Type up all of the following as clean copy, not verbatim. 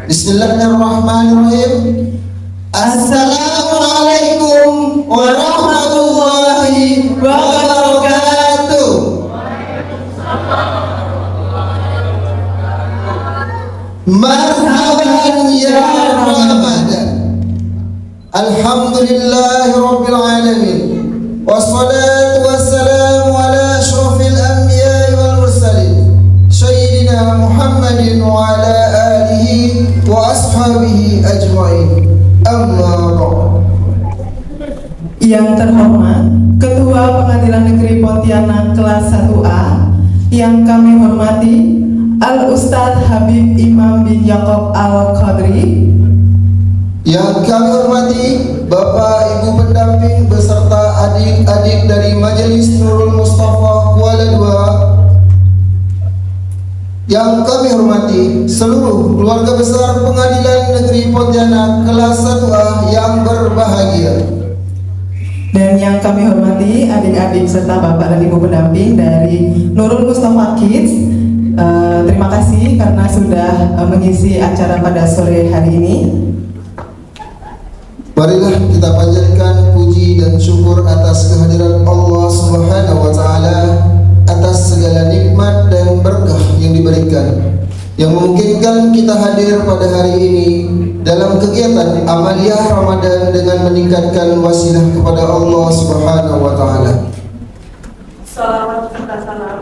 Bismillahirrahmanirrahim. Assalamualaikum warahmatullahi wabarakatuh. Marhaban ya Ramadan. Alhamdulillahi rabbil alamin. Wassalatu wassalamu ala asyrafil anbiya'i wal mursalin Sayyidina Muhammadin wa ala alihi wa ashabihi ajma'in. Amma ba'd. Yang terhormat Ketua Pengadilan Negeri Pontianak kelas 1A, yang kami hormati Al-Ustadz Habib Imam bin Yaakob Al-Qadri, yang kami hormati Bapak Ibu pendamping beserta adik-adik dari Majelis Nurul Mustafa Kuala Dua, yang kami hormati seluruh keluarga besar Pengadilan Negeri Pontianak kelas 1A yang berbahagia, dan yang kami hormati adik-adik serta Bapak dan Ibu pendamping dari Nurul Mustafa Kids. Terima kasih karena sudah mengisi acara pada sore hari ini. Marilah kita panjatkan puji dan syukur atas kehadiran Allah Subhanahu wa Ta'ala atas segala nikmat dan berkah yang diberikan, yang memungkinkan kita hadir pada hari ini dalam kegiatan amaliyah Ramadan dengan meningkatkan wasilah kepada Allah Subhanahu wa Ta'ala. Salawat serta salam.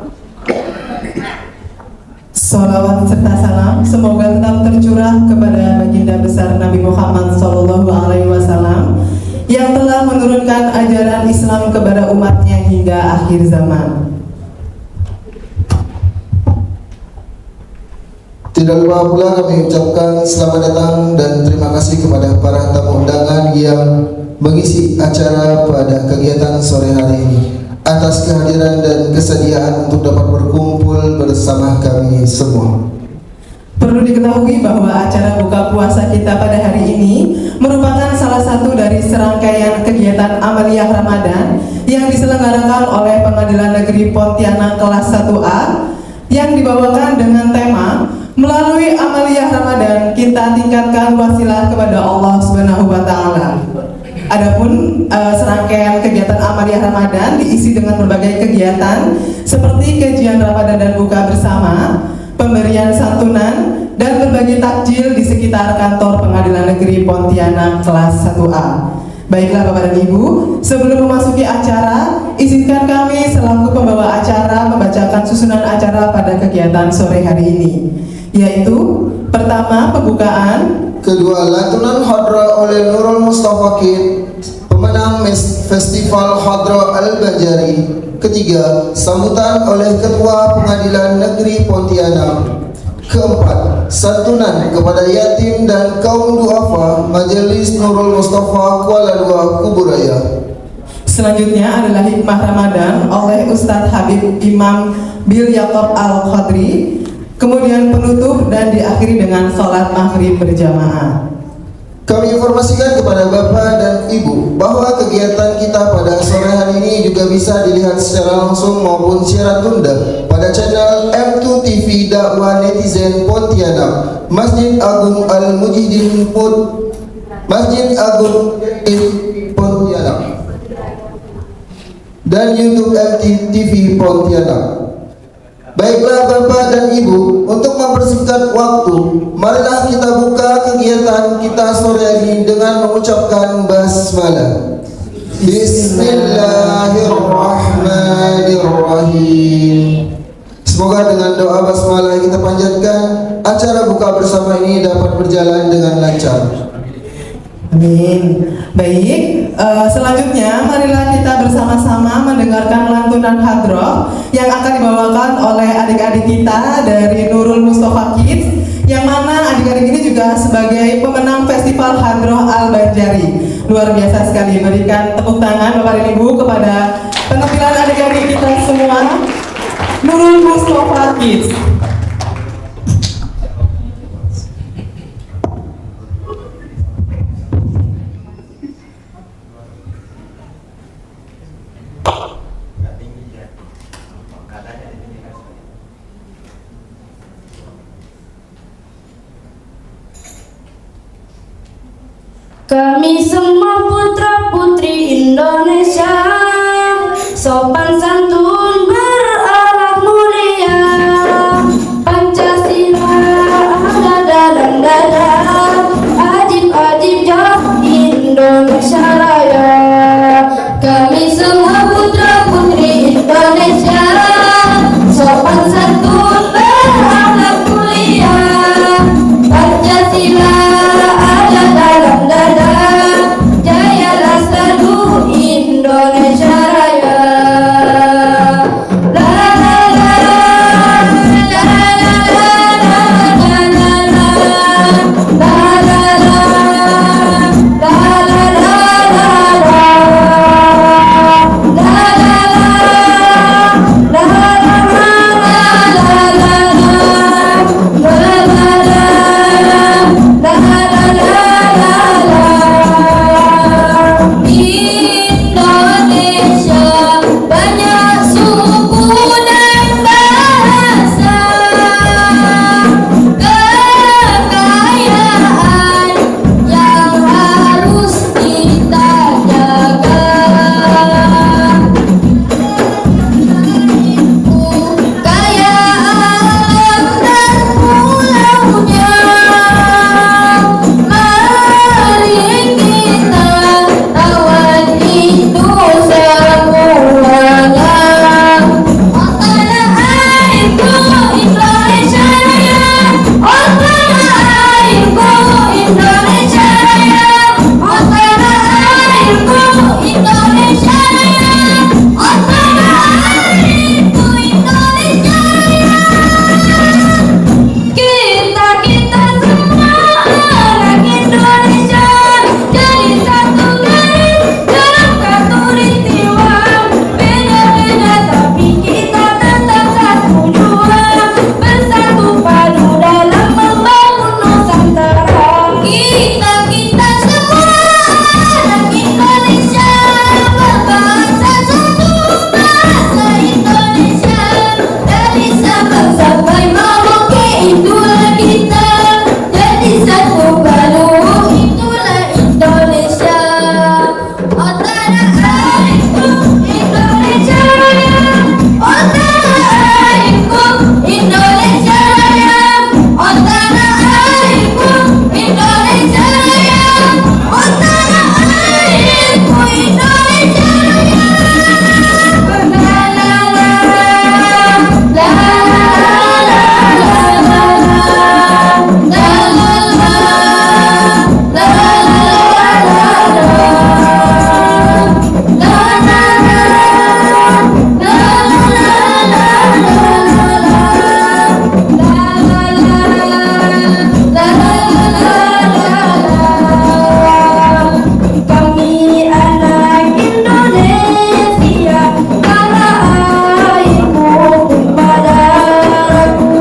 Salawat serta salam semoga tetap tercurah kepada baginda besar Nabi Muhammad SAW yang telah menurunkan ajaran Islam kepada umatnya hingga akhir zaman. Tidak lupa pula kami ucapkan selamat datang dan terima kasih kepada para tamu undangan yang mengisi acara pada kegiatan sore hari ini atas kehadiran dan kesediaan untuk dapat berkumpul bersama kami semua. Perlu diketahui bahwa acara buka puasa kita pada hari ini merupakan salah satu dari serangkaian kegiatan amaliyah Ramadan yang diselenggarakan oleh Pengadilan Negeri Pontianak kelas 1A yang dibawakan dengan tema melalui amaliyah Ramadan kita tingkatkan wasilah kepada Allah Subhanahu wa Ta'ala. Adapun serangkaian kegiatan amaliyah Ramadan diisi dengan berbagai kegiatan seperti kajian Ramadan dan buka bersama, pemberian santunan, dan berbagi takjil di sekitar kantor Pengadilan Negeri Pontianak kelas 1A. Baiklah Bapak dan Ibu, sebelum memasuki acara, izinkan kami selaku pembawa acara membacakan susunan acara pada kegiatan sore hari ini, yaitu pertama pembukaan, kedua lantunan hadra oleh Nurul Mustafa Kid, pemenang Festival Hadra Al-Banjari, ketiga sambutan oleh Ketua Pengadilan Negeri Pontianak, keempat santunan kepada yatim dan kaum duafa Majelis Nurul Mustafa Kuala Dua Kuburaya. Selanjutnya adalah hikmah Ramadan oleh Ustadz Habib Imam bin Yaakob Al-Qadri, kemudian penutup dan diakhiri dengan sholat maghrib berjamaah. Kami informasikan kepada Bapak dan Ibu bahwa kegiatan kita pada sore hari ini juga bisa dilihat secara langsung maupun siaran tunda pada channel M2 TV Dakwah Netizen Pontianak, Masjid Agung Al-Mujidin Pontianak, dan YouTube MTV Pontianak. Baiklah Bapak dan Ibu, untuk mempersingkat waktu, marilah kita buka kegiatan kita sore ini dengan mengucapkan basmalah. Bismillahirrahmanirrahim. Semoga dengan doa basmalah yang kita panjatkan, acara buka bersama ini dapat berjalan dengan lancar. Amin. Baik, selanjutnya marilah kita bersama-sama mendengarkan lantunan hadroh yang akan dibawakan oleh adik-adik kita dari Nurul Mustafa Kids, yang mana adik-adik ini juga sebagai pemenang Festival Hadroh Al-Banjari. Luar biasa sekali. Berikan tepuk tangan Bapak dan Ibu kepada penampilan adik-adik kita semua, Nurul Mustafa Kids. Kami semua putra-putri Indonesia, sopan santun berakhlak mulia, Pancasila ada dalam dada, ajib-ajib jauh Indonesia Raya. Kami semua putra-putri Indonesia, sopan santun berakhlak mulia, Pancasila ada dalam dada, jaya lestari Indonesia Raya. La la la la la la la la Indonesia banyak suku dan bahasa, kekayaan yang harus kita jaga. Kaya alam dan pulaunya, mari kita rawat itu semuanya. Oh tanah airku Indonesia Raya, oh tanah airku Indonesia Raya, oh tanah airku Indonesia Raya, oh tanah airku Indonesia Raya. Kita semua anak Indonesia jadi satu garis dalam khatulistiwa. Beda-beda tapi kita tetap satu jua, bersatu padu dalam membangun Nusantara. Kita semua anak Indonesia, berbangsa satu, bahasa Indonesia. Dari Sabang sampai Merauke itulah kita, jadi satu padu itulah Indonesia. Oh tanah airku Indonesia Raya, oh tanah airku Indonesia Raya, oh tanah airku Indonesia Raya, oh tanah airku Indonesia Raya. La la la la kami anak Indonesia, tanah airku tumpah darahku.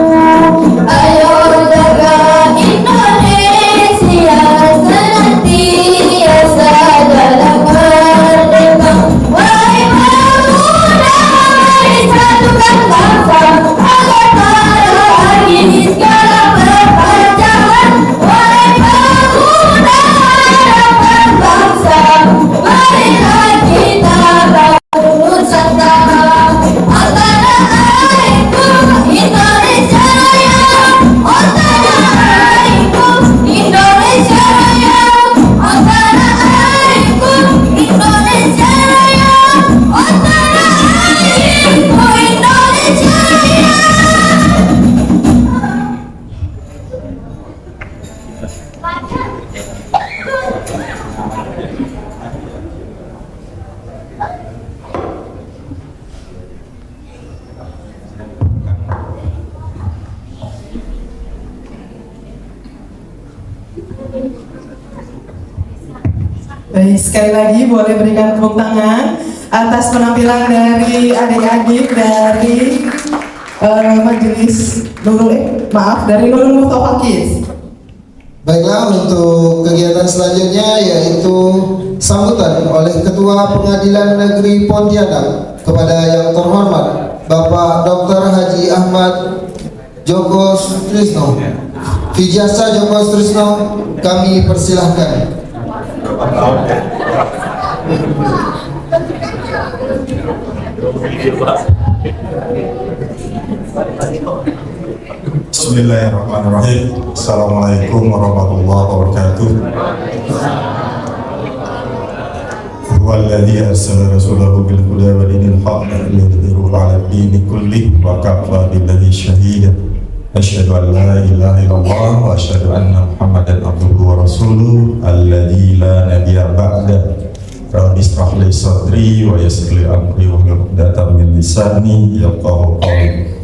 Ayo jaga Indonesia senantiasa dalam merdeka. Wahai pemuda, mari satukan bangsa agar terlagi segala perpecahan. Wahai pemuda, harapan bangsa, marilah kita bangun Nusantara. Oh tanah airku Indonesia Raya, oh tanah airku Indonesia Raya, oh tanah airku Indonesia Raya, oh tanah airku Indonesia Raya. Baik, sekali lagi boleh berikan tepuk tangan atas penampilan dari adik-adik dari majelis dari Nurul Mustafa Kids. Baiklah, untuk kegiatan selanjutnya yaitu sambutan oleh Ketua Pengadilan Negeri Pontianak kepada yang terhormat Bapak Dr. Haji Ahmad Joko Sutrisno. Vijasa Joko Sutrisno, kami persilahkan. Bismillahirrahmanirrahim. Assalamualaikum warahmatullahi wabarakatuh. Huwallazi arsala rasulahu bil huda wa dinil haqq liyudhhirahu 'ala ad-dini kullih wa kafa billahi shahida. Asyhadu an la ilaha illallah wa asyhadu anna Muhammadan abduhu wa rasuluh alladzi la nabiyya ba'da. Rabbi ishrah li sadri wa yassir li amri wahlul 'uqdatam min lisani yafqahu qawli.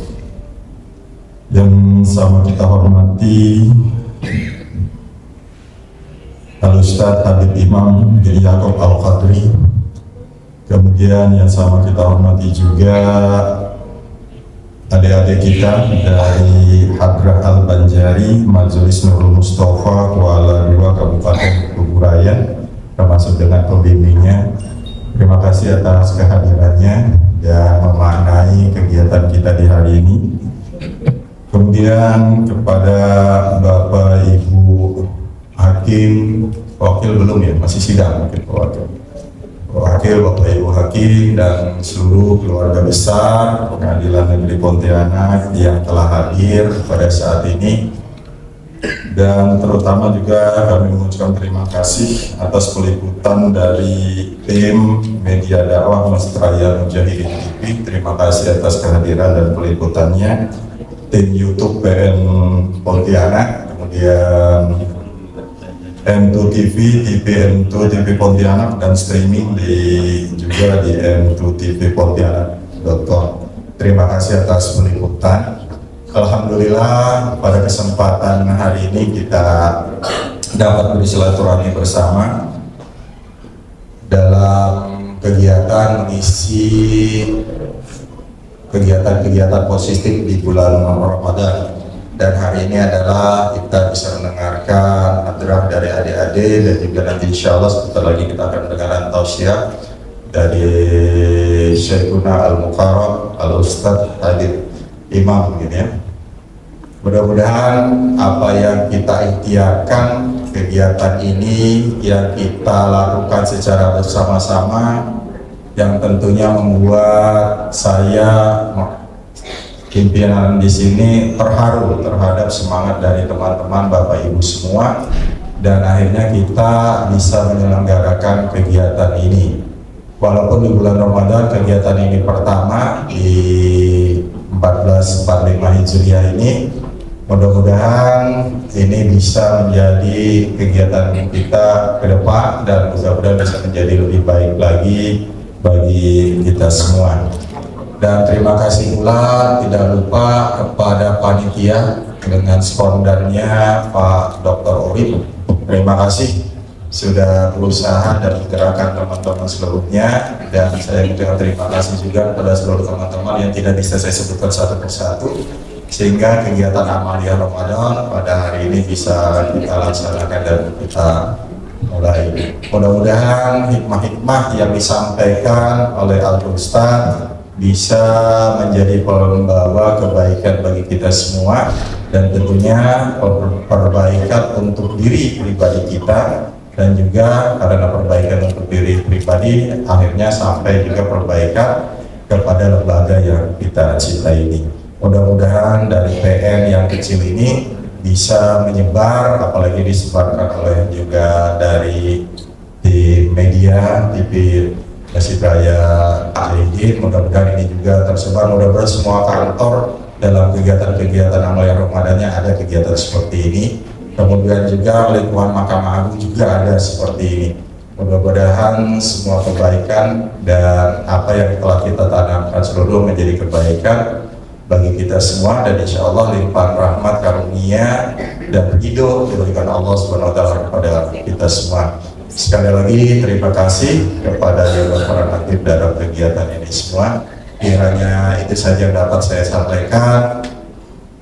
Yang sama kita hormati Al-Ustadz Habib Imam bin Yaakob Al-Qadri, kemudian yang sama kita hormati juga adik-adik kita dari Hadrah Al-Banjari Majelis Nurul Mustafa Kuala 2 Kabupaten Bogoraya, termasuk dengan pembimbingnya. Terima kasih atas kehadirannya dan memaknai kegiatan kita di hari ini. Kemudian kepada Bapak Ibu Hakim, wakil belum ya, masih sidang mungkin wakil Bapak Ibu Hakim dan seluruh keluarga besar Pengadilan Negeri Pontianak yang telah hadir pada saat ini, dan terutama juga kami mengucapkan terima kasih atas peliputan dari tim media dakwah Masjid Raya Mujahidin TV. Terima kasih atas kehadiran dan peliputannya. Tim YouTube PN Pontianak, kemudian M2 TV, TV M2 TV Pontianak, dan streaming juga di M2 TV Pontianak.com. Terima kasih atas peliputan. Alhamdulillah pada kesempatan hari ini kita dapat bersilaturahmi bersama dalam kegiatan mengisi kegiatan-kegiatan positif di bulan Ramadan, dan hari ini adalah kita bisa mendengarkan hadrah dari adik-adik, dan juga nanti insya Allah sebentar lagi kita akan mendengarkan tausiah dari Syekhuna Al-Mukarram Al-Ustadz Habib Imam gitu ya. Mudah-mudahan apa yang kita ikhtiarkan, kegiatan ini yang kita lakukan secara bersama-sama, yang tentunya membuat saya pimpinan di sini terharu terhadap semangat dari teman-teman Bapak Ibu semua, dan akhirnya kita bisa menyelenggarakan kegiatan ini. Walaupun di bulan Ramadan kegiatan ini pertama di 1445 Hijriah ini, mudah-mudahan ini bisa menjadi kegiatan kita ke depan, dan mudah-mudahan bisa menjadi lebih baik lagi bagi kita semua. Dan terima kasih pula tidak lupa kepada panitia dengan sponsornya Pak Dr. Urip. Terima kasih sudah berusaha dan menggerakkan teman-teman seluruhnya, dan saya juga terima kasih juga kepada seluruh teman-teman yang tidak bisa saya sebutkan satu persatu, sehingga kegiatan Amaliyah Ramadan pada hari ini bisa kita laksanakan dan kita mulai. Mudah-mudahan hikmah-hikmah yang disampaikan oleh Al-Ustadz bisa menjadi pembawa kebaikan bagi kita semua, dan tentunya perbaikan untuk diri pribadi kita, dan juga karena perbaikan untuk diri pribadi akhirnya sampai juga perbaikan kepada lembaga yang kita cintai ini. Mudah-mudahan dari PN yang kecil ini bisa menyebar, apalagi disebarkan oleh juga dari di media TV Masjid Raya Mujahidin. Mudah-mudahan ini juga tersebar, mudah-mudahan semua kantor dalam kegiatan-kegiatan Amaliyah Ramadannya ada kegiatan seperti ini. Kemudian juga lingkungan Mahkamah Agung juga ada seperti ini. Mudah-mudahan semua kebaikan dan apa yang telah kita tanamkan seluruh menjadi kebaikan bagi kita semua, dan insya Allah limpahan rahmat karunia dan ridho diberikan Allah Subhanahu wa Ta'ala kepada kita semua. Sekali lagi terima kasih kepada Dewan Peran Aktif dalam kegiatan ini semua. Kiranya itu saja yang dapat saya sampaikan.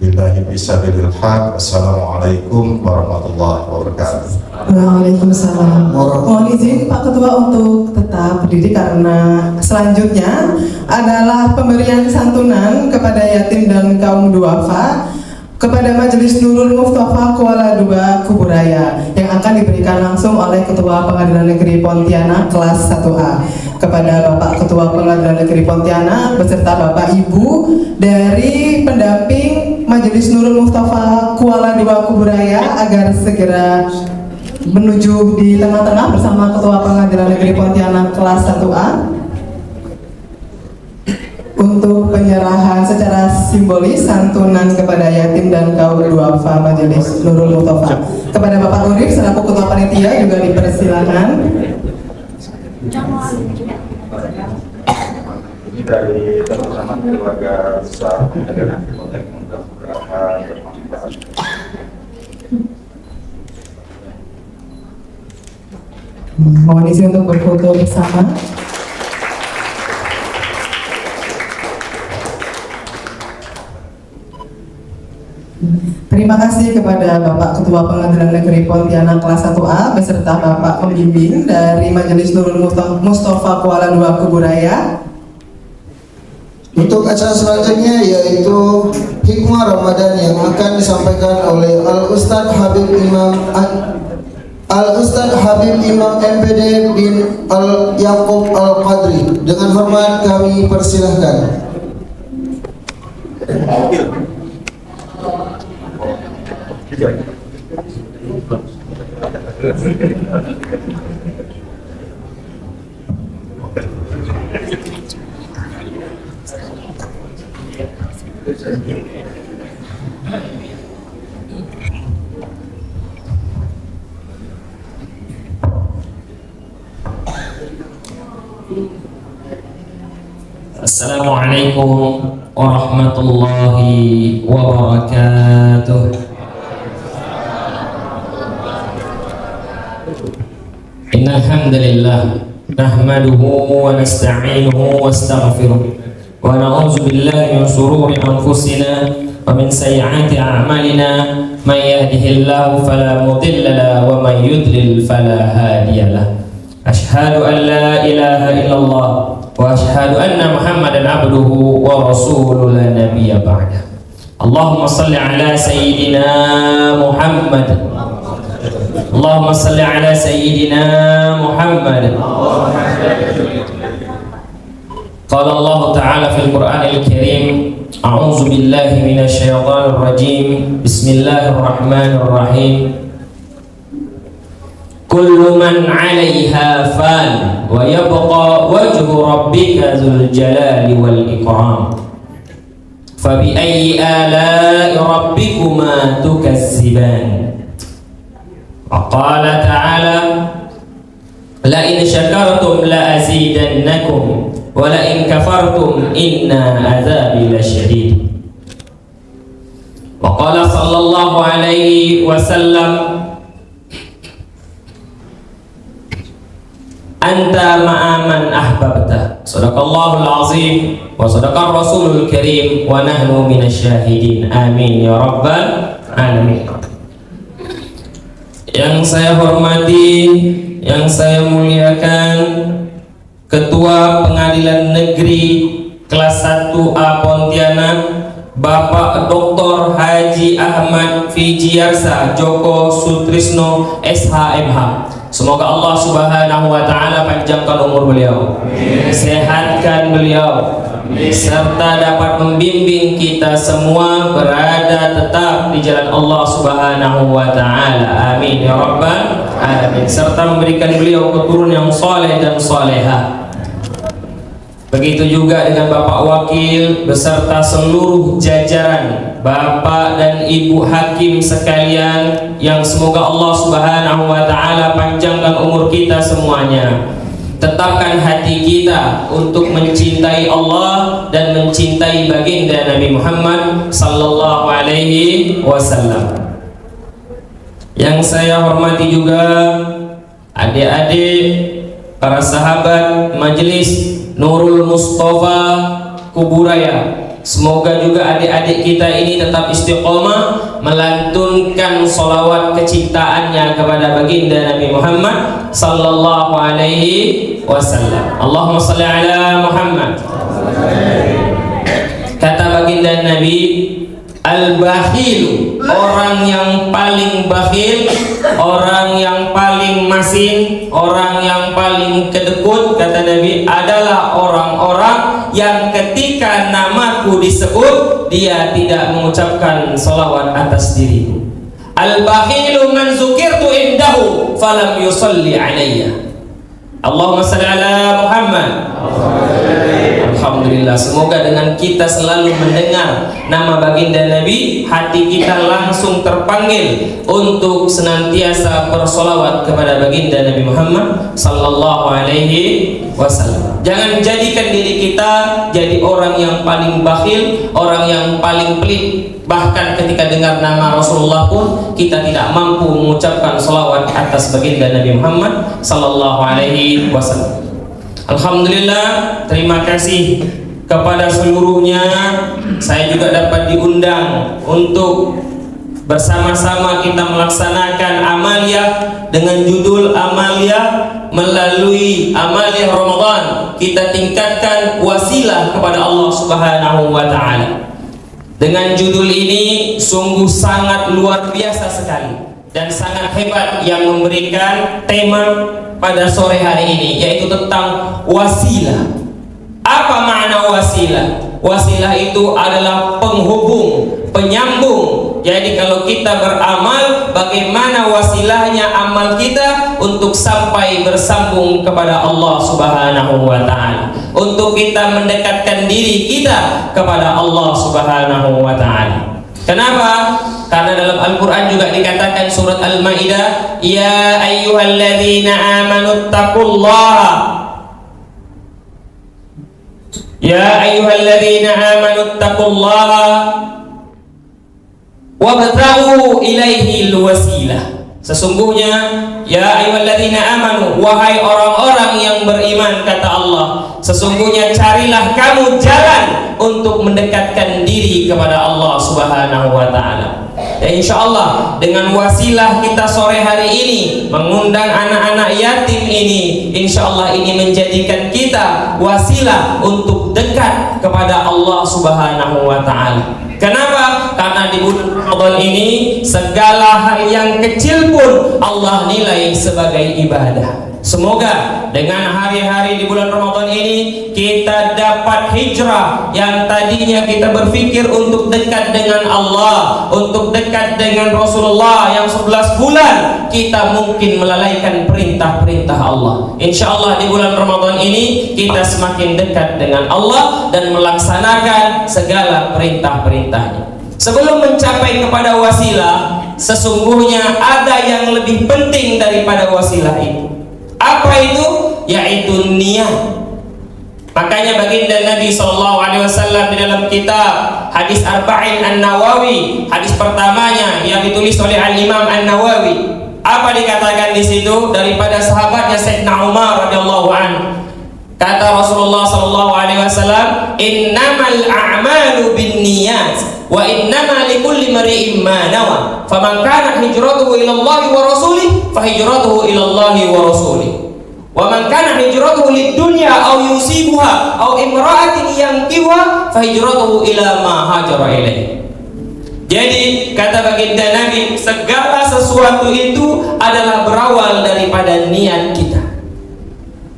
Billahi bisabilil haq. Assalamualaikum warahmatullahi wabarakatuh. Waalaikumsalam. Mohon izin Pak Ketua untuk tetap berdiri karena selanjutnya adalah pemberian santunan kepada yatim dan kaum duafa. kepada Majelis Nurul Mustafa Kuala II Kuburaya yang akan diberikan langsung oleh Ketua Pengadilan Negeri Pontianak kelas 1A. Kepada Bapak Ketua Pengadilan Negeri Pontianak beserta Bapak Ibu dari pendamping Majelis Nurul Mustafa Kuala II Kuburaya agar segera menuju di tengah-tengah bersama Ketua Pengadilan Negeri Pontianak kelas 1A untuk penyerahan secara simbolis santunan kepada yatim dan kaum duafa Majelis Nurul Mustafa. Kepada Bapak Urif selaku Ketua Panitia juga dipersilakan. Ini dari teman-teman keluarga besar adalah konteks mudah-mudahan bermanfaat. Mohon izin untuk berfoto bersama. Terima kasih kepada Bapak Ketua Pengadilan Negeri Pontianak kelas 1A beserta Bapak Pembimbing dari Majelis Nurul Mustafa Kuala II Kuburaya. Untuk acara selanjutnya yaitu Hikmah Ramadan yang akan disampaikan oleh Al-Ustadz Habib Imam MPD bin Al-Yaqub Al-Qadri. Dengan hormat kami persilahkan. Assalamualaikum warahmatullahi wabarakatuh. Innal hamdalillah nahmaduhu wa nasta'inuhu wa nastaghfiruh wa na'udzu billahi min shururi anfusina wa min sayyiati a'malina may yahdihillahu fala mudilla lahu wa may yudlil fala hadiya lahu. Ashhadu an la ilaha illallah wa ashhadu anna Muhammadan abduhu wa rasuluhu la nabiyya ba'da. Allahumma salli ala sayyidina Muhammad. Allahumma salli ala sayyidina Muhammad. Qala Allah Ta'ala fil Qur'anil Karim, a'udzu billahi minasy syaithanir rajim. Bismillahirrahmanirrahim. Kullu man 'alaiha fan wa yabqa wajhu rabbika dzul jalali wal ikram. Fa bi ayyi ala'i rabbikuma tukazziban. Wa qala ta'ala la in syakartum la azidannakum wa la in kafartum inna adzabi lasyadid. Wa qala sallallahu alaihi wasallam anta ma'aman ahbabta. Sadaqallahul azim wa sadaqar rasulul karim wa nahnu minasyahidin. Amin ya rabbal alamin. Yang saya hormati, yang saya muliakan, Ketua Pengadilan Negeri kelas 1A Pontianak Bapak Dr. Haji Ahmad Fijiarsa Joko Sutrisno SHMH. Semoga Allah Subhanahu wa Ta'ala panjangkan umur beliau, sehatkan beliau, serta dapat membimbing kita semua berada tetap di jalan Allah Subhanahu wa Ta'ala. Amin ya rabbal alamin. Serta memberikan beliau keturunan yang soleh dan solehah. Begitu juga dengan Bapak Wakil beserta seluruh jajaran Bapak dan Ibu Hakim sekalian, yang semoga Allah Subhanahu wa Ta'ala panjangkan umur kita semuanya. Tetapkan hati kita untuk mencintai Allah dan mencintai baginda Nabi Muhammad sallallahu alaihi wasallam. Yang saya hormati juga adik-adik, para sahabat Majelis Nurul Mustafa Kuburaya. Semoga juga adik-adik kita ini tetap istiqomah melantunkan sholawat kecintaannya kepada baginda Nabi Muhammad sallallahu alaihi wasallam. Allahumma salli ala Muhammad. Kata baginda Nabi, Al-bakhil, orang yang paling bakhil, orang yang paling masin, orang yang paling kedekut, kata Nabi, adalah orang-orang yang ketika namaku disebut dia tidak mengucapkan salawat atas diriku. Al-bakhilu man zukirtu indahu falam yusalli alayya. Allahumma salli ala Muhammad. Alhamdulillah, semoga dengan kita selalu mendengar nama baginda Nabi, hati kita langsung terpanggil untuk senantiasa bersolawat kepada baginda Nabi Muhammad sallallahu alaihi wasallam. Jangan jadikan diri kita jadi orang yang paling bakhil, orang yang paling pelit. Bahkan ketika dengar nama Rasulullah pun kita tidak mampu mengucapkan solawat atas baginda Nabi Muhammad sallallahu alaihi wasallam. Alhamdulillah, terima kasih kepada seluruhnya. Saya juga dapat diundang untuk bersama-sama kita melaksanakan amaliyah dengan judul amaliyah melalui amaliyah Ramadan. Kita tingkatkan wasilah kepada Allah Subhanahu wa taala. Dengan judul ini sungguh sangat luar biasa sekali dan sangat hebat yang memberikan tema pada sore hari ini, yaitu tentang wasilah. Apa makna wasilah? Wasilah itu adalah penghubung, penyambung. Jadi kalau kita beramal, bagaimana wasilahnya amal kita untuk sampai bersambung kepada Allah Subhanahu wa taala, untuk kita mendekatkan diri kita kepada Allah Subhanahu wa taala. Kenapa? Karena dalam Al-Quran juga dikatakan surat Al-Ma'idah, ya ayyuhalladzina amanu taqullaha, ya ayyuhalladzina amanu taqullaha wabtaghu ilaihi alwasilah. Sesungguhnya, ya ayyuhalladzina amanu, wahai orang-orang yang beriman, kata Allah, sesungguhnya carilah kamu jalan untuk mendekatkan diri kepada Allah Subhanahu wa taala. Ya insyaallah dengan wasilah kita sore hari ini mengundang anak-anak yatim ini, insyaallah ini menjadikan kita wasilah untuk dekat kepada Allah Subhanahu wa taala. Kenapa? Karena di bulan Ramadan ini segala hal yang kecil pun Allah nilai sebagai ibadah. Semoga dengan hari-hari di bulan Ramadan ini kita dapat hijrah yang tadinya kita berpikir untuk dekat dengan Allah, untuk dekat dengan Rasulullah yang 11 bulan kita mungkin melalaikan perintah-perintah Allah. Insya Allah di bulan Ramadan ini kita semakin dekat dengan Allah dan melaksanakan segala perintah-perintahnya. Sebelum mencapai kepada wasilah, sesungguhnya ada yang lebih penting daripada wasilah itu. Apa itu? Yaitu niat. Makanya baginda Nabi SAW di dalam kitab hadis Arba'in An-Nawawi, hadis pertamanya yang ditulis oleh Al-Imam An-Nawawi, apa dikatakan di situ daripada sahabatnya Sayyidina Umar radhiyallahu anhu? Kata Rasulullah SAW, innamal a'malu binniyat wa innama likulli imri'in ma nawa. Faman kana hijratuhu ila Allah wa rasulih fa hijratuhu ila Allah wa rasulih. Wa man kana hijratuhu lid-dunya aw yusibuha aw imra'atin yankihuha fa hijratuhu ila ma hajara ilaih. Jadi kata baginda Nabi, segala sesuatu itu adalah berawal daripada niat kita.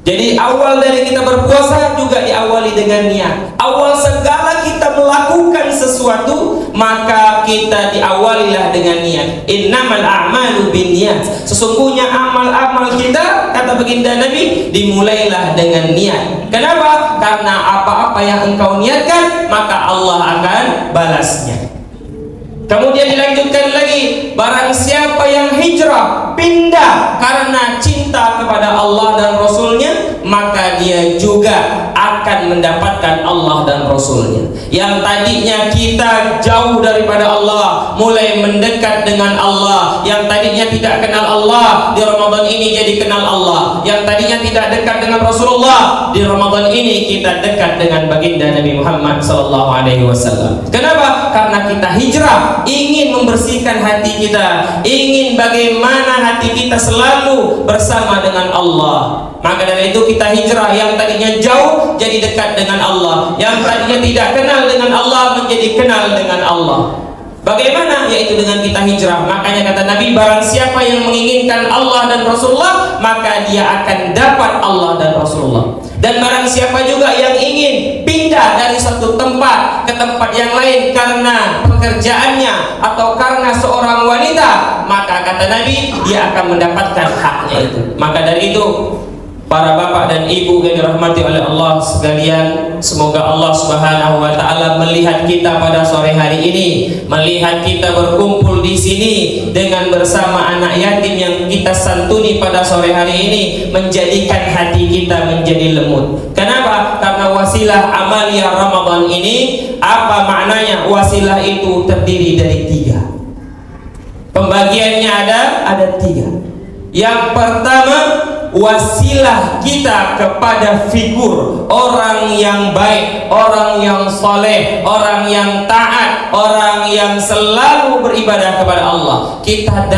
Jadi awal dari kita berpuasa juga diawali dengan niat. Awal segala kita melakukan sesuatu, maka kita diawalilah dengan niat. Innamal a'malu binniyat. Sesungguhnya amal-amal kita, kata baginda Nabi, dimulailah dengan niat. Kenapa? Karena apa-apa yang engkau niatkan, maka Allah akan balasnya. Kemudian dilanjutkan lagi, barang siapa yang hijrah, pindah karena cinta kepada Allah dan Rasulnya, maka dia juga akan mendapatkan Allah dan Rasulnya. Yang tadinya kita jauh daripada Allah, mulai mendekat dengan Allah. Yang tadinya tidak kenal Allah, di Ramadan ini jadi kenal Allah. Yang tadinya tidak dekat dengan Rasulullah, di Ramadan ini kita dekat dengan baginda Nabi Muhammad SAW. Kenapa? Karena kita hijrah, ingin membersihkan hati kita, ingin bagaimana hati kita selalu bersama dengan Allah. Maka dari itu kita hijrah, yang tadinya jauh jadi dekat dengan Allah, yang tadinya tidak kenal dengan Allah menjadi kenal dengan Allah. Bagaimana? Yaitu dengan kita hijrah. Makanya kata Nabi, barang siapa yang menginginkan Allah dan Rasulullah, maka dia akan dapat Allah dan Rasulullah. Dan barang siapa juga yang ingin pindah dari satu tempat ke tempat yang lain karena pekerjaannya atau karena seorang wanita, maka kata Nabi, dia akan mendapatkan haknya itu. Maka dari itu, para bapak dan ibu yang dirahmati oleh Allah sekalian, semoga Allah Subhanahu wa taala melihat kita pada sore hari ini, melihat kita berkumpul di sini dengan bersama anak yatim yang kita santuni pada sore hari ini, menjadikan hati kita menjadi lembut. Kenapa? Karena wasilah amalia Ramadan ini, apa maknanya? Wasilah itu terdiri dari 3. Pembagiannya ada 3. Yang pertama, wasilah kita kepada figur orang yang baik, orang yang soleh, orang yang taat, orang yang selalu beribadah kepada Allah. Kita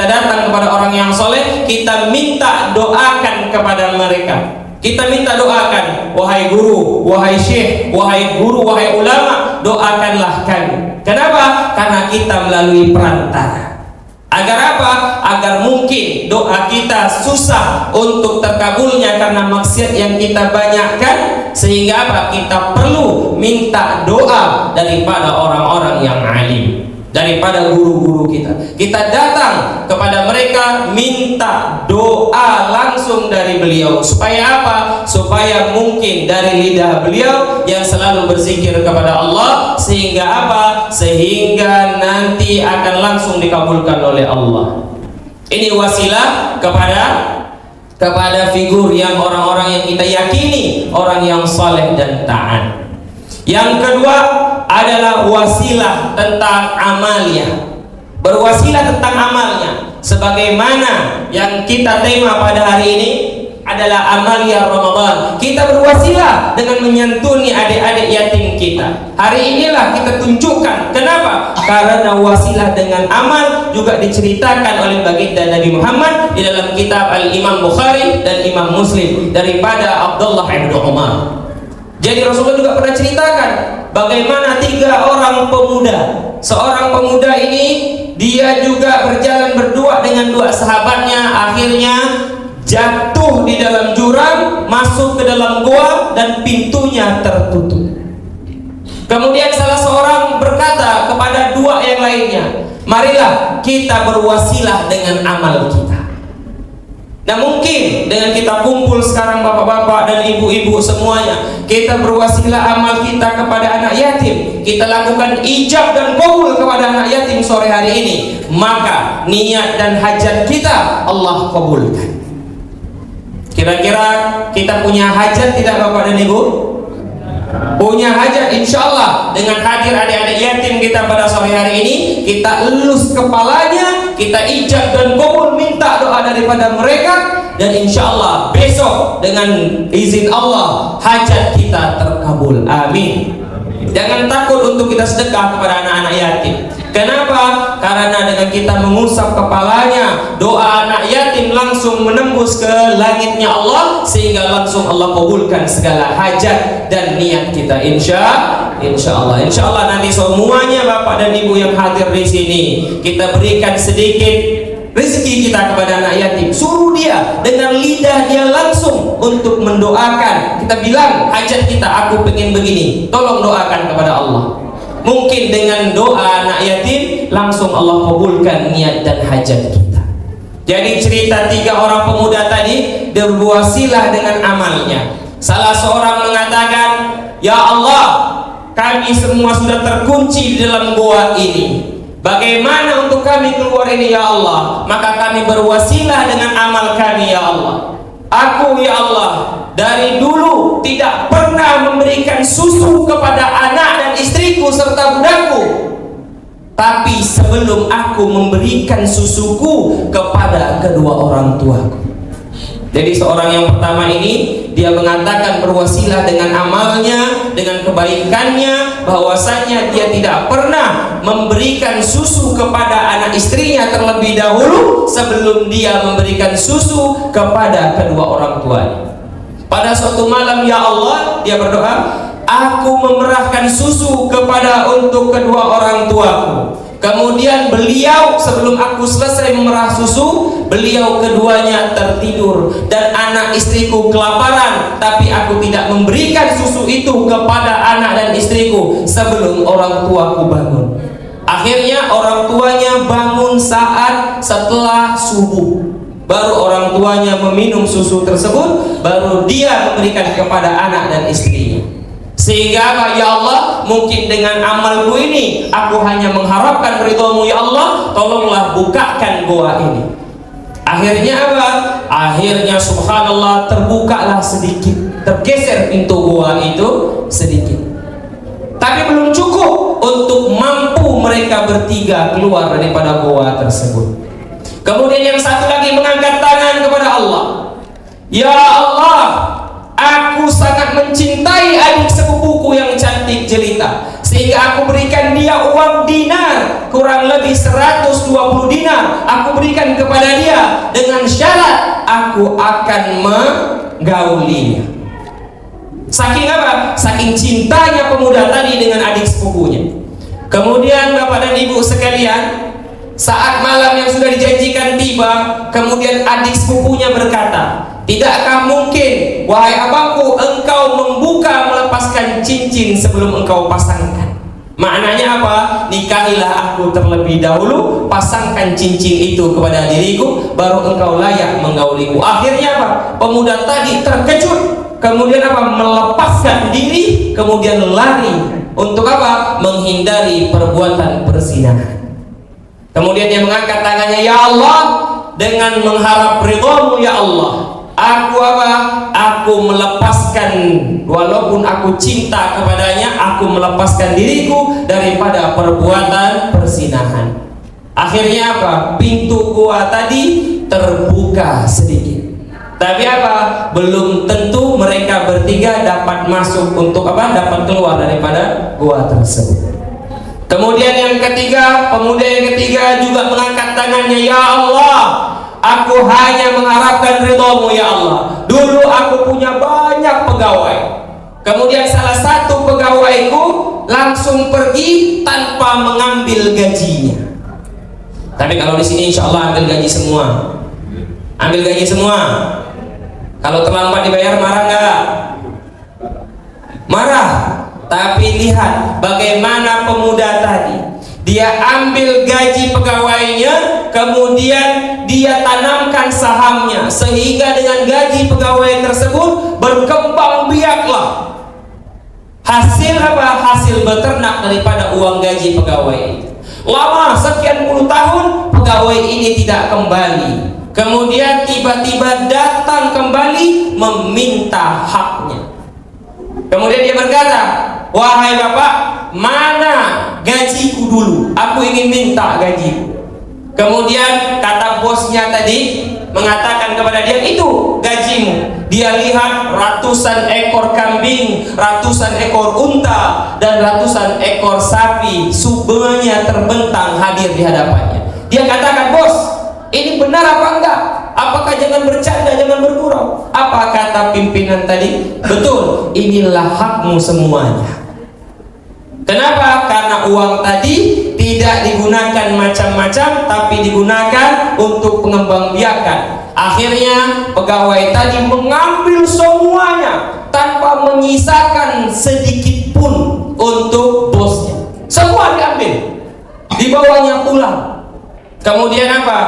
datang kepada orang yang soleh, kita minta doakan kepada mereka. Kita minta doakan, wahai guru, wahai syekh, wahai guru, wahai ulama, doakanlah kami. Kenapa? Karena kita melalui perantara. Agar apa? Agar mungkin doa kita susah untuk terkabulnya karena maksiat yang kita banyakkan, sehingga apa? Kita perlu minta doa daripada orang-orang yang alim, daripada guru-guru kita. Kita datang kepada mereka minta doa langsung dari beliau. Supaya apa? Supaya mungkin dari lidah beliau yang selalu berzikir kepada Allah, sehingga apa? Sehingga nanti akan langsung dikabulkan oleh Allah. Ini wasilah kepada figur yang orang-orang yang kita yakini, orang yang saleh dan taat. Yang kedua adalah wasilah tentang amalia. Berwasilah tentang amalnya, sebagaimana yang kita tema pada hari ini adalah amalia Ramadan. Kita berwasilah dengan menyantuni adik-adik yatim kita. Hari inilah kita tunjukkan. Kenapa? Karena wasilah dengan amal juga diceritakan oleh baginda Nabi Muhammad di dalam kitab Al-Imam Bukhari dan Imam Muslim daripada Abdullah bin Umar. Jadi Rasulullah juga pernah ceritakan bagaimana 3 orang pemuda. Seorang pemuda ini dia juga berjalan berdua dengan 2 sahabatnya, akhirnya jatuh di dalam jurang, masuk ke dalam gua dan pintunya tertutup. Kemudian salah seorang berkata kepada 2 yang lainnya, marilah kita berwasilah dengan amal kita. Nah, mungkin dengan kita kumpul sekarang bapak-bapak dan ibu-ibu semuanya, kita berwasilah amal kita kepada anak yatim, kita lakukan ijab dan qabul kepada anak yatim sore hari ini, maka niat dan hajat kita Allah kabulkan. Kira-kira kita punya hajat tidak bapak dan ibu? Punya hajat, insya Allah dengan hadir adik-adik yatim kita pada sore hari ini, kita elus kepalanya, kita ijab dan qabul, minta doa daripada mereka, dan insya Allah besok dengan izin Allah hajat kita terkabul. Amin. Jangan takut untuk kita sedekah kepada anak-anak yatim. Kenapa? Karena dengan kita mengusap kepalanya, doa anak yatim langsung menembus ke langitnya Allah, sehingga langsung Allah kabulkan segala hajat dan niat kita. Insya Allah nanti semuanya bapak dan ibu yang hadir di sini, kita berikan sedikit rezeki kita kepada anak yatim. Suruh dia dengan lidah dia langsung untuk mendoakan. Kita bilang hajat kita, aku pengen begini, tolong doakan kepada Allah. Mungkin dengan doa anak yatim langsung Allah kabulkan niat dan hajat kita. Jadi cerita 3 orang pemuda tadi berwasilah dengan amalnya. Salah seorang mengatakan, ya Allah, kami semua sudah terkunci di dalam gua ini. Bagaimana untuk kami keluar ini ya Allah? Maka kami berwasilah dengan amal kami ya Allah. Aku ya Allah dari dulu tidak pernah memberikan susu kepada anak dan istriku serta budakku, tapi sebelum aku memberikan susuku kepada kedua orang tuaku. Jadi seorang yang pertama ini dia mengatakan berwasilah dengan amalnya, dengan kebaikannya, bahwasanya dia tidak pernah memberikan susu kepada anak istrinya terlebih dahulu sebelum dia memberikan susu kepada kedua orang tuanya. Pada suatu malam ya Allah dia berdoa, aku memerahkan susu kepada untuk kedua orang tuaku. Kemudian beliau sebelum aku selesai memerah susu, beliau keduanya tertidur dan anak istriku kelaparan, tapi aku tidak memberikan susu itu kepada anak dan istriku sebelum orang tuaku bangun. Akhirnya orang tuanya bangun saat setelah subuh. Baru orang tuanya meminum susu tersebut, baru dia memberikan kepada anak dan istrinya. Sehingga ya Allah, mungkin dengan amalku ini aku hanya mengharapkan ridhamu ya Allah, tolonglah bukakan goa ini. Akhirnya apa? Akhirnya subhanallah terbukalah sedikit, tergeser pintu goa itu sedikit. Tapi belum cukup untuk mampu mereka bertiga keluar daripada goa tersebut. Kemudian yang satu lagi mengangkat tangan kepada Allah. Ya Allah, aku sangat mencintai adik sepupuku yang cantik jelita, sehingga aku berikan dia uang dinar, kurang lebih 120 dinar. Aku berikan kepada dia dengan syarat aku akan menggaulinya. Saking apa? Saking cintanya pemuda tadi dengan adik sepupunya. Kemudian Bapak dan Ibu sekalian, saat malam yang sudah dijanjikan tiba, kemudian adik sepupunya berkata, tidakkah mungkin, wahai abangku, engkau membuka melepaskan cincin sebelum engkau pasangkan? Maknanya apa? Nikahilah aku terlebih dahulu, pasangkan cincin itu kepada diriku, baru engkau layak menggauliku. Akhirnya apa? Pemuda tadi terkejut, kemudian apa? Melepaskan diri, kemudian lari. Untuk apa? Menghindari perbuatan perzinahan. Kemudian dia mengangkat tangannya, ya Allah, dengan mengharap ridhamu ya Allah, aku apa? Aku melepaskan, walaupun aku cinta kepadanya, aku melepaskan diriku daripada perbuatan perzinahan. Akhirnya apa? Pintu gua tadi terbuka sedikit. Tapi apa? Belum tentu mereka bertiga dapat masuk untuk apa? Dapat keluar daripada gua tersebut. Kemudian yang ketiga, pemuda yang ketiga juga mengangkat tangannya, ya Allah, aku hanya mengharapkan ridhamu ya Allah. Dulu aku punya banyak pegawai, kemudian salah satu pegawaiku langsung pergi tanpa mengambil gajinya. Tapi kalau di sini insya Allah ambil gaji semua, ambil gaji semua. Kalau terlambat dibayar marah nggak? Marah. Tapi lihat bagaimana pemuda tadi, dia ambil gaji pegawainya, kemudian dia tanamkan sahamnya, sehingga dengan gaji pegawai tersebut berkembang biaklah. Hasil apa? Hasil beternak daripada uang gaji pegawai itu. Lama sekian puluh tahun pegawai ini tidak kembali. Kemudian tiba-tiba datang kembali meminta haknya. Kemudian dia berkata, wahai bapak, mana gajiku dulu? Aku ingin minta gajiku. Kemudian kata bosnya tadi mengatakan kepada dia, itu gajimu. Dia lihat ratusan ekor kambing, ratusan ekor unta, dan ratusan ekor sapi semuanya terbentang hadir di hadapannya. Dia katakan, bos, ini benar apa enggak? Apakah jangan bercanda, jangan bergurau? Apa kata pimpinan tadi? Betul, inilah hakmu semuanya. Kenapa? Karena uang tadi tidak digunakan macam-macam, tapi digunakan untuk pengembangbiakan. Akhirnya pegawai tadi mengambil semuanya tanpa menyisakan sedikit pun untuk bosnya. Semua diambil, dibawanya pulang. Kemudian apa?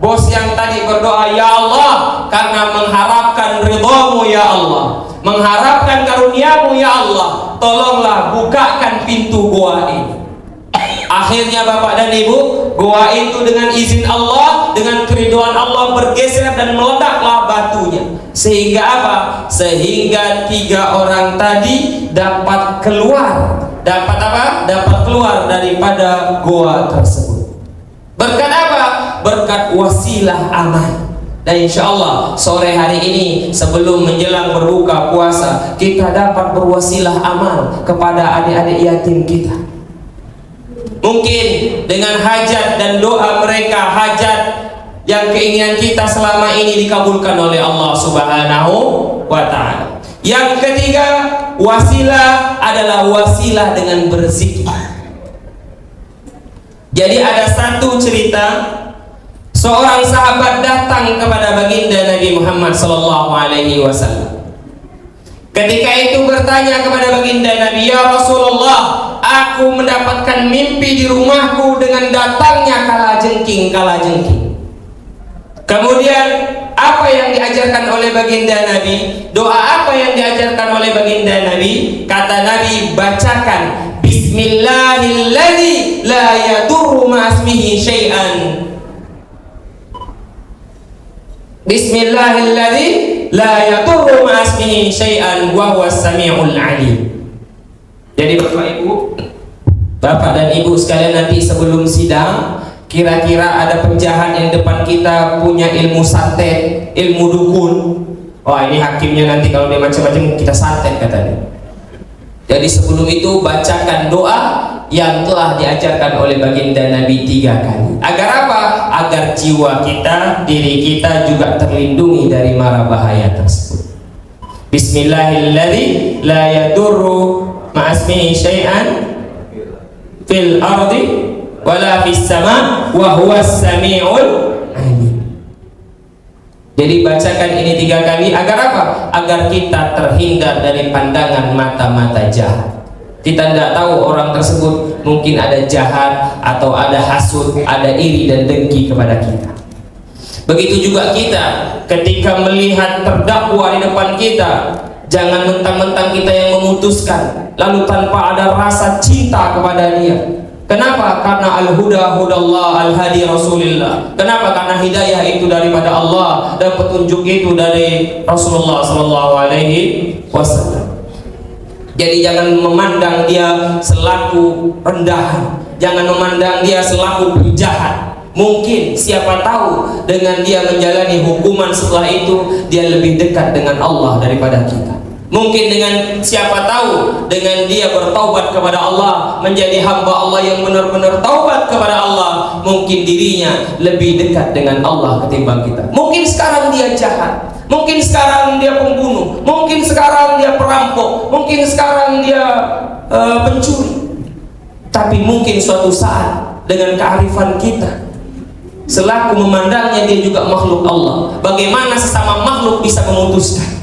Bos yang tadi berdoa, ya Allah, karena mengharapkan ridhamu ya Allah, mengharapkan karuniamu ya Allah, tolonglah bukakan pintu goa ini. Akhirnya Bapak dan Ibu, goa itu dengan izin Allah, dengan keridhaan Allah bergeser dan meledaklah batunya. Sehingga apa? Sehingga tiga orang tadi dapat keluar. Dapat apa? Dapat keluar daripada goa tersebut. Berkat apa? Berkat wasilah amal. Dan insya Allah sore hari ini sebelum menjelang berbuka puasa, kita dapat berwasilah amal kepada adik-adik yatim kita. Mungkin dengan hajat dan doa mereka, hajat yang keinginan kita selama ini dikabulkan oleh Allah Subhanahu wa ta'ala. Yang ketiga, wasilah adalah wasilah dengan berzikir. Jadi ada satu cerita, seorang sahabat datang kepada baginda Nabi Muhammad SAW. Ketika itu bertanya kepada baginda Nabi, "Ya Rasulullah, aku mendapatkan mimpi di rumahku dengan datangnya kalajengking. Kemudian apa yang diajarkan oleh baginda Nabi? Doa apa yang diajarkan oleh baginda Nabi? Kata Nabi, bacakan Bismillahilladzi la yadurru ma'asmihi syai'an. Bismillahilladzi la yadurru ma'asmihi syai'an wa huwas samiul alim. Jadi Bapak dan Ibu sekalian, nanti sebelum sidang, kira-kira ada penjahat yang depan kita punya ilmu santet, ilmu dukun. Wah, ini hakimnya nanti kalau dia macam-macam kita santet katanya. Jadi sebelum itu bacakan doa yang telah diajarkan oleh baginda Nabi 3 kali. Agar apa? Agar jiwa kita, diri kita juga terlindungi dari mara bahaya tersebut. Bismillahilladzi la yadurru ma'asmihi syai'an fil ardi wala fis sama wa huwas samiul alim. Jadi bacakan ini 3 kali agar apa? Agar kita terhindar dari pandangan mata-mata jahat. Kita tidak tahu orang tersebut mungkin ada jahat atau ada hasud, ada iri dan dengki kepada kita. Begitu juga kita ketika melihat terdakwa di depan kita, jangan mentang-mentang kita yang memutuskan lalu tanpa ada rasa cinta kepada dia. Kenapa? Karena al-huda hudallah, al-hadi rasulillah. Kenapa? Karena hidayah itu daripada Allah dan petunjuk itu dari Rasulullah SAW. Jadi jangan memandang dia selaku rendahan, jangan memandang dia selaku penjahat. Mungkin siapa tahu dengan dia menjalani hukuman setelah itu dia lebih dekat dengan Allah daripada kita. Mungkin dengan siapa tahu dengan dia bertaubat kepada Allah, menjadi hamba Allah yang benar-benar taubat kepada Allah, mungkin dirinya lebih dekat dengan Allah ketimbang kita. Mungkin sekarang dia jahat, mungkin sekarang dia pembunuh, mungkin sekarang dia perampok, mungkin sekarang dia pencuri. Tapi mungkin suatu saat dengan kearifan kita selaku memandangnya dia juga makhluk Allah, bagaimana sesama makhluk bisa memutuskan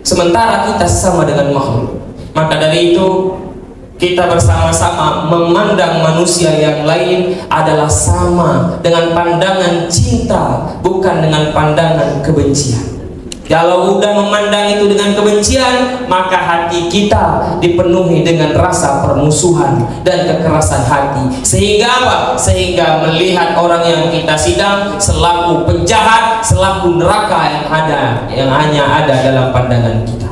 sementara kita sesama dengan makhluk. Maka dari itu kita bersama-sama memandang manusia yang lain adalah sama dengan pandangan cinta, bukan dengan pandangan kebencian. Kalau udah memandang itu dengan kebencian, maka hati kita dipenuhi dengan rasa permusuhan dan kekerasan hati. Sehingga apa? Sehingga melihat orang yang kita sidang selaku penjahat, selaku neraka yang hanya ada dalam pandangan kita.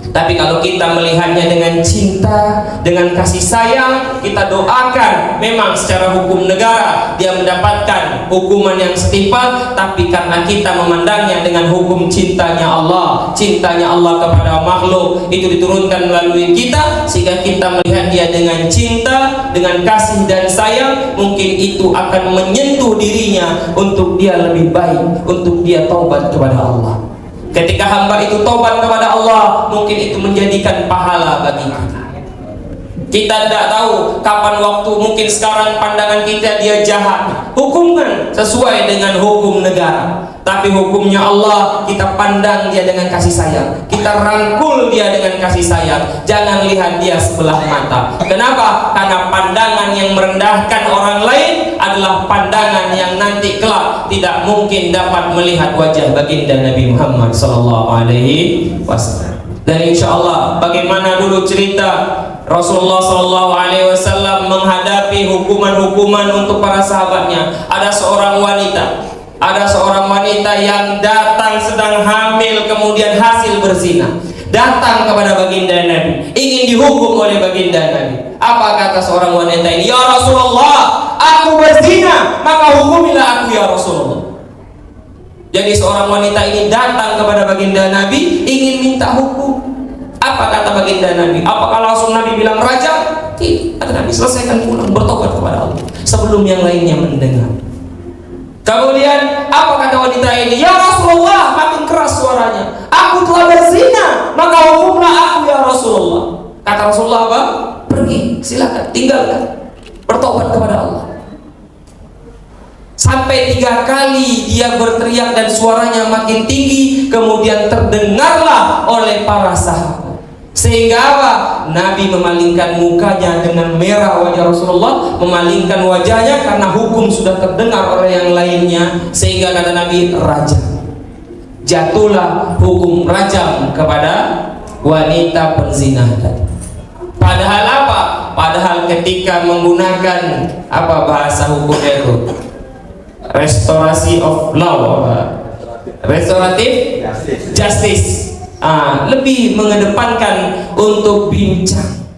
Tapi kalau kita melihatnya dengan cinta, dengan kasih sayang, kita doakan memang secara hukum negara dia mendapatkan hukuman yang setimpal, tapi karena kita memandangnya dengan hukum cintanya Allah kepada makhluk, itu diturunkan melalui kita, sehingga kita melihat dia dengan cinta, dengan kasih dan sayang, mungkin itu akan menyentuh dirinya untuk dia lebih baik, untuk dia taubat kepada Allah. Ketika hamba itu taubat kepada Allah, mungkin itu menjadikan pahala bagi kita. Kita tidak tahu kapan waktu, mungkin sekarang pandangan kita dia jahat, hukumkan sesuai dengan hukum negara. Tapi hukumnya Allah, kita pandang dia dengan kasih sayang, kita rangkul dia dengan kasih sayang. Jangan lihat dia sebelah mata. Kenapa? Karena pandangan yang merendahkan orang lain adalah pandangan yang nanti kelak tidak mungkin dapat melihat wajah baginda Nabi Muhammad SAW. Dan insya Allah, bagaimana dulu cerita Rasulullah SAW menghadapi hukuman-hukuman untuk para sahabatnya. Ada seorang wanita yang datang sedang hamil, kemudian hasil berzina, datang kepada baginda Nabi, ingin dihukum oleh baginda Nabi. Apa kata seorang wanita ini? Ya Rasulullah, aku berzina, maka hukumilah aku ya Rasulullah. Jadi seorang wanita ini datang kepada baginda Nabi ingin minta hukum. Apa kata baginda Nabi? Apakah langsung Nabi bilang rajam? Tidak, kata Nabi, selesaikan pulang, bertobat kepada Allah sebelum yang lainnya mendengar. Kemudian apa kata wanita ini? Ya Rasulullah, makin keras suaranya. Aku telah berzina, maka hukumlah aku ya Rasulullah. Kata Rasulullah apa? Pergi, silakan, tinggalkan, bertobat kepada Allah. Sampai 3 kali dia berteriak dan suaranya makin tinggi, kemudian terdengarlah oleh para sahabat. Sehingga apa? Nabi memalingkan mukanya dengan merah wajah Rasulullah, memalingkan wajahnya karena hukum sudah terdengar oleh yang lainnya. Sehingga kata Nabi, rajam. Jatuhlah hukum rajam kepada wanita penzina tadi. Padahal apa? Padahal ketika menggunakan apa bahasa hukumnya itu? Restorasi of law, restoratif justice. Lebih mengedepankan untuk bincang,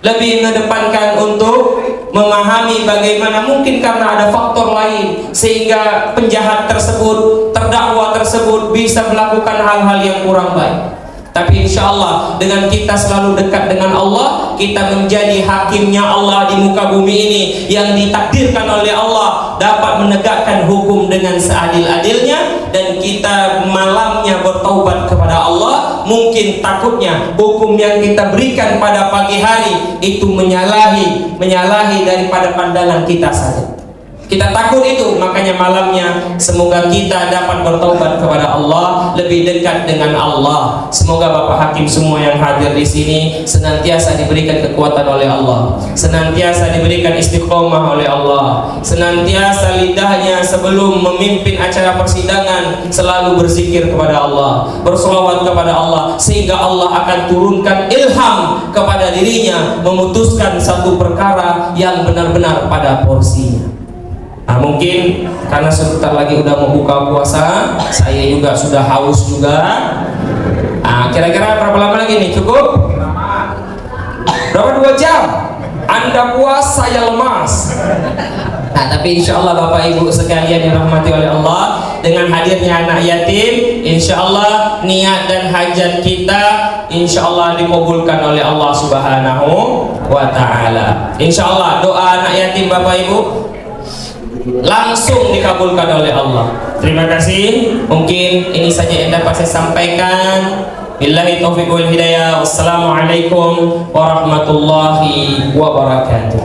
lebih mengedepankan untuk memahami bagaimana mungkin karena ada faktor lain sehingga penjahat tersebut, terdakwa tersebut bisa melakukan hal-hal yang kurang baik. Tapi insya Allah dengan kita selalu dekat dengan Allah, kita menjadi hakimnya Allah di muka bumi ini, yang ditakdirkan oleh Allah dapat menegakkan hukum dengan seadil-adilnya, dan kita malamnya bertaubat kepada Allah. Mungkin takutnya hukum yang kita berikan pada pagi hari itu menyalahi daripada pandangan kita saja. Kita takut itu, makanya malamnya semoga kita dapat bertaubat kepada Allah, lebih dekat dengan Allah. Semoga Bapak Hakim semua yang hadir di sini senantiasa diberikan kekuatan oleh Allah, senantiasa diberikan istiqomah oleh Allah, senantiasa lidahnya sebelum memimpin acara persidangan selalu berzikir kepada Allah, bersolawat kepada Allah, sehingga Allah akan turunkan ilham kepada dirinya memutuskan satu perkara yang benar-benar pada porsinya. Mungkin karena sebentar lagi udah mau buka puasa, saya juga sudah haus juga. Kira-kira berapa lama lagi nih? Cukup? Berapa? 2 jam? Anda puas, saya lemas. Tapi insya Allah Bapak Ibu sekalian dirahmati oleh Allah, dengan hadirnya anak yatim, insya Allah niat dan hajat kita insya Allah dikabulkan oleh Allah Subhanahu wa Ta'ala. Insya Allah doa anak yatim Bapak Ibu langsung dikabulkan oleh Allah. Terima kasih. Mungkin ini saja yang dapat saya sampaikan. Billahi taufiq wal hidayah. Wassalamualaikum warahmatullahi wabarakatuh.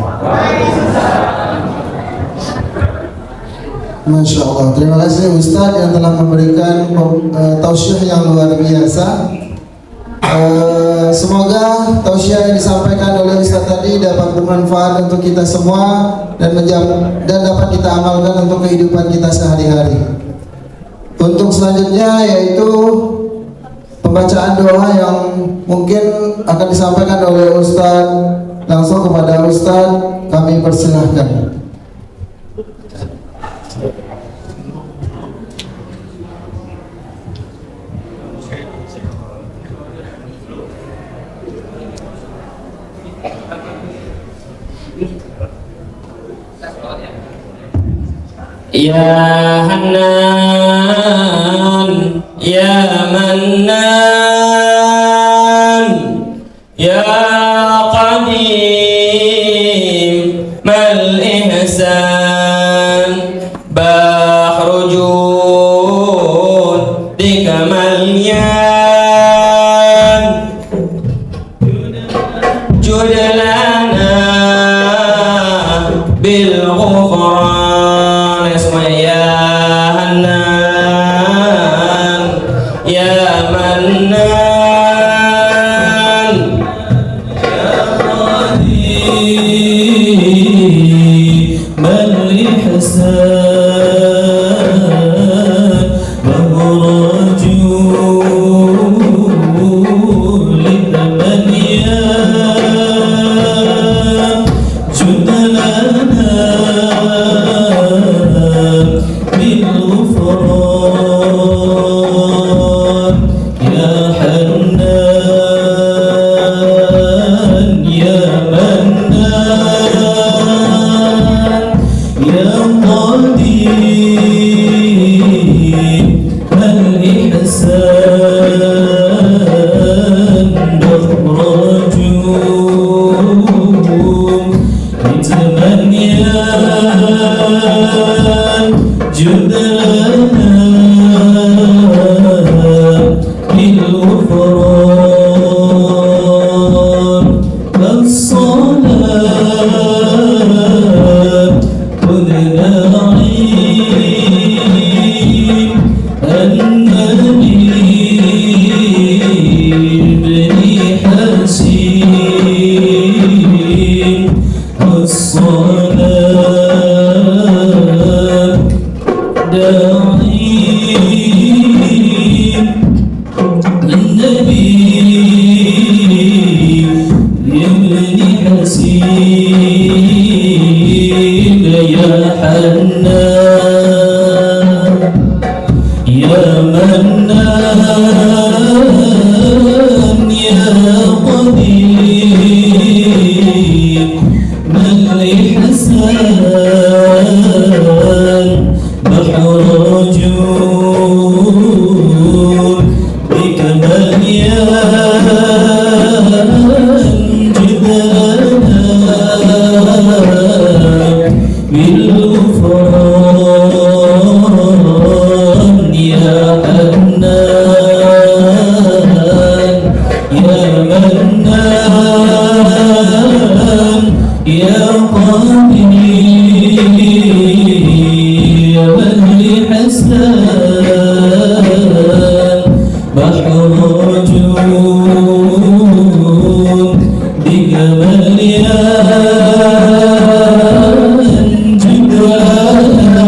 Masya Allah, terima kasih Ustadz yang telah memberikan tausiah yang luar biasa. Semoga tausiah yang disampaikan oleh Ustadz tadi dapat bermanfaat untuk kita semua dan dapat kita amalkan untuk kehidupan kita sehari-hari. Untuk selanjutnya yaitu pembacaan doa yang mungkin akan disampaikan oleh Ustadz. Langsung kepada Ustadz kami persilahkan. Ya Hanan, Ya Mannan, Ya Qadim mal ihsan, bahru judika malyan, judlana bil ghufran. Ya Hanan, Ya Mannan, Ya Qadim mal ihsan, bahru judika malyan, judlana بالغفران. يا حنان، يا منان، يا الله حنان يا منان يا قدير من لحسان بحر رجول بك مليان جبالنا بالغفران يا حنان يا منان يا قدير من لحسان بحر رجول بك مليان جبالنا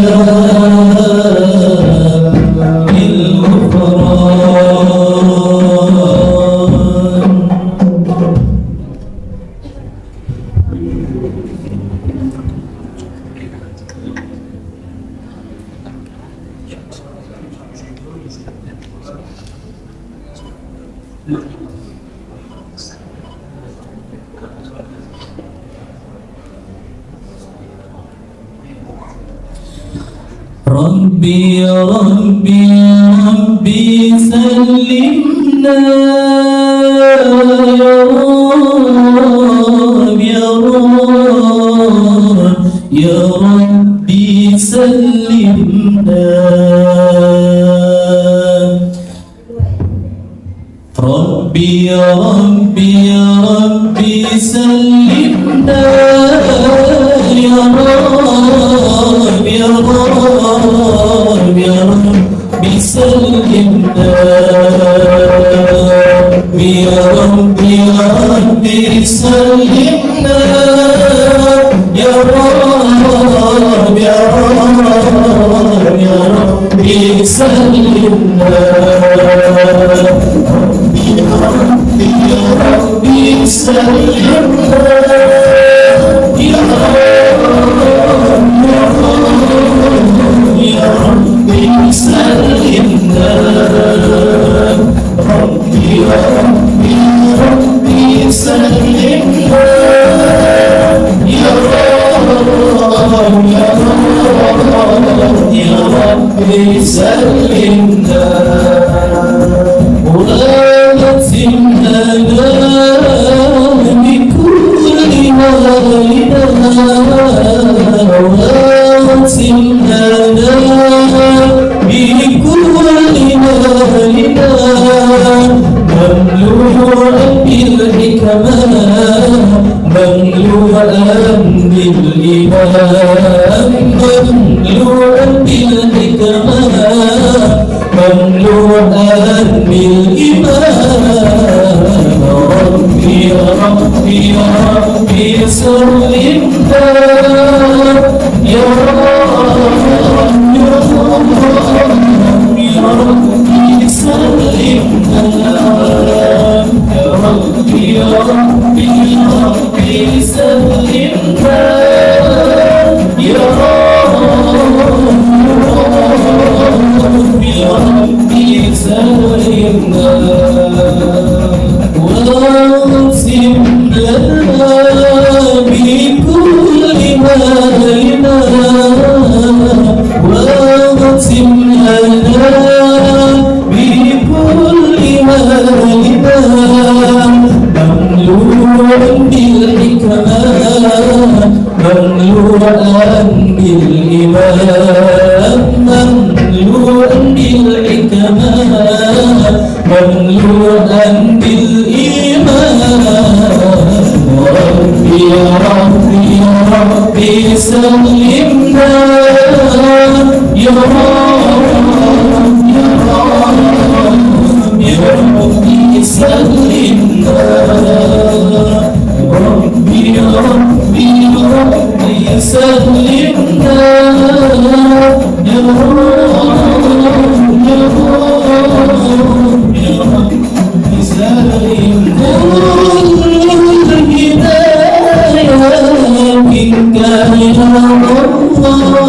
بالغفران ربي يا ربي يا ربي سلمنا يا رب يا رب يا ربي سلمنا ربي يا ربي يا ربي سلمنا يا رب يا رب يا ربي سلمنا يا ربي يا ربي سلمنا يا رب يا رب يا ربي سلمنا ربي سلمنا يا ربي سلمنا ربي ربي ربي سلمنا يا رب يا ربي سلمنا وغالتنا بكل مالنا وغالتنا بكل مالنا مملوءا بالحكمة مملوءا بالإيمان مملوءا بالحكمة مملوءا بالإيمان ربي يا ربي يا ربي سلمنا يا رب يا ربي سلمنا يا ربي يا ربي يا ربي سلمنا يا رب يا ربي سلمنا واغسلنا بكل مالنا واغسلنا بكل مالنا مملوءا بالحكمة مملوءا بالإيمان مملوءا بالحكمة مملوءا بالإيمان ربي يا ربي يا ربي سلمنا يا رب يا رب يا ربي سلمنا ربي يا ربي يا ربي سلمنا يا رب يا رب يا ربي سلمنا الهداية منك يا الله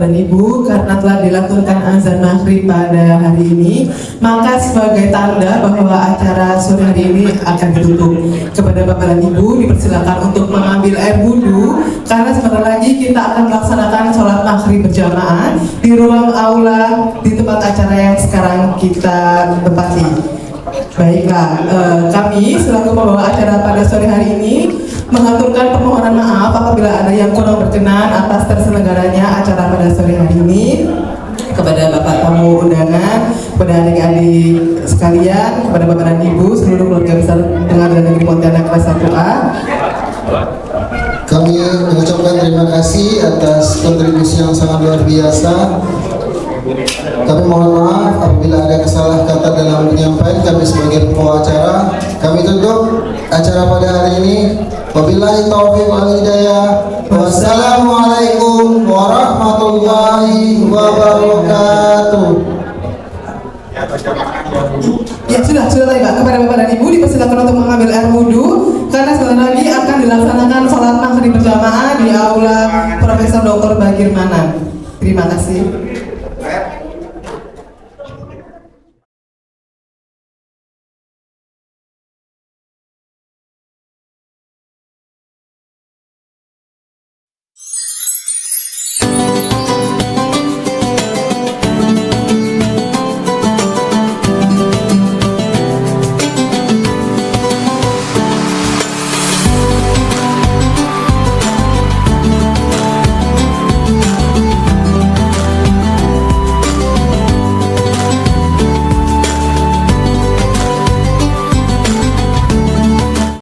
Bapak dan Ibu, karena telah dilakukan azan maghrib pada hari ini, maka sebagai tanda bahwa acara sore hari ini akan ditutup. Kepada Bapak dan Ibu dipersilakan untuk mengambil air wudhu, karena sebentar lagi kita akan melaksanakan sholat maghrib berjamaah di ruang aula di tempat acara yang sekarang kita tempati. Baiklah, kami selaku pembawa acara pada sore hari ini mengaturkan permohonan maaf apabila ada yang kurang berkenan atas terselenggaranya acara pada sore hari ini. Kepada Bapak tamu undangan, kepada adik-adik sekalian, kepada Bapak dan Ibu, seluruh keluarga besar Pengadilan Negeri Pontianak kelas 1A. Kami mengucapkan terima kasih atas kontribusi yang sangat luar biasa. Kami mohon maaf apabila ada kesalah kata dalam menyampaikan. Kami sebagai pembawa acara, kami tutup acara pada hari ini. Wabillahi taufiq wal hidayah. Wassalamualaikum warahmatullahi wabarakatuh. Ya sudah tadi Pak. Kepada Bapak dan Ibu dipersilakan untuk mengambil air wudhu, karena sebentar lagi akan dilaksanakan sholat maghrib berjamaah di aula Profesor Dr. Bagir Manan. Terima kasih.